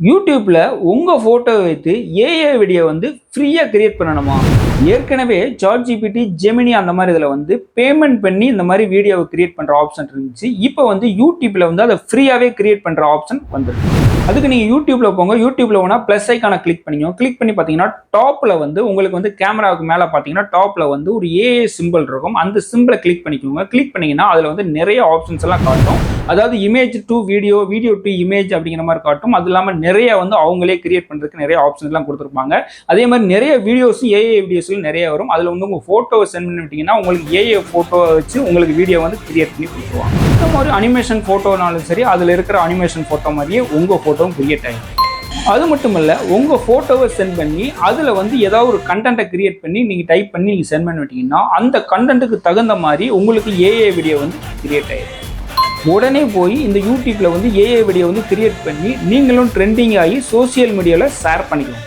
யூடியூப்ல உங்க போட்டோ வைத்து ஏஐ வீடியோ வந்து ஃப்ரீயா கிரியேட் பண்ணணுமா? ஏற்கனவே சாட் ஜிபிடி, ஜெமினி அந்த மாதிரி இதுல வந்து பேமெண்ட் பண்ணி இந்த மாதிரி வீடியோவை கிரியேட் பண்ற ஆப்ஷன் இருந்துச்சு. இப்போ வந்து யூடியூப்ல வந்து அதை ஃப்ரீயாவே கிரியேட் பண்ற ஆப்ஷன் வந்துருக்கு. அதுக்கு நீங்க யூடியூப்ல போங்க. யூடியூப்ல போனா பிளஸ் ஐக்கான கிளிக் பண்ணிக்கோங்க. கிளிக் பண்ணி பாத்தீங்கன்னா டாப்ல வந்து உங்களுக்கு வந்து கேமராவுக்கு மேல பாத்தீங்கன்னா டாப்ல வந்து ஒரு ஏஐ சிம்பிள் இருக்கும். அந்த சிம்பிளை கிளிக் பண்ணிக்கோங்க. கிளிக் பண்ணீங்கன்னா அதுல வந்து நிறைய ஆப்ஷன்ஸ் எல்லாம் காட்டும். அதாவது image to video, video to image அப்படிங்கிற மாதிரி காட்டும். அது இல்லாமல் நிறைய வந்து அவங்களே கிரியேட் பண்ணுறதுக்கு நிறைய ஆப்ஷன்ஸ் எல்லாம் கொடுத்துருப்பாங்க. அதே மாதிரி நிறைய வீடியோஸும் ஏஐ வீடியோஸ்ல நிறைய வரும். அதில் வந்து உங்கள் ஃபோட்டோவை சென்ட் பண்ணி விட்டீங்கன்னா உங்களுக்கு ஏஐ ஃபோட்டோவை வச்சு உங்களுக்கு வீடியோ வந்து கிரியேட் பண்ணி கொடுத்துருவாங்க. இந்த மாதிரி அனிமேஷன் ஃபோட்டோனாலும் சரி, அதில் இருக்கிற அனிமேஷன் ஃபோட்டோ மாதிரியே உங்கள் ஃபோட்டோவும் கிரியேட் ஆகிடும். அது மட்டும் இல்லை, உங்கள் ஃபோட்டோவை சென்ட் பண்ணி அதில் வந்து ஏதாவது ஒரு கண்டென்ட்டை கிரியேட் பண்ணி நீங்கள் டைப் பண்ணி நீங்கள் சென்ட் பண்ணி விட்டீங்கன்னா அந்த கண்டென்ட்டுக்கு தகுந்த மாதிரி உங்களுக்கு ஏஐ வீடியோ வந்து கிரியேட் ஆகிடும். உடனே போய் இந்த யூடியூப்ல வந்து ஏஐ வீடியோ வந்து கிரியேட் பண்ணி நீங்களும் ட்ரெண்டிங் ஆகி சோசியல் மீடியாவில் ஷேர் பண்ணிக்கலாம்.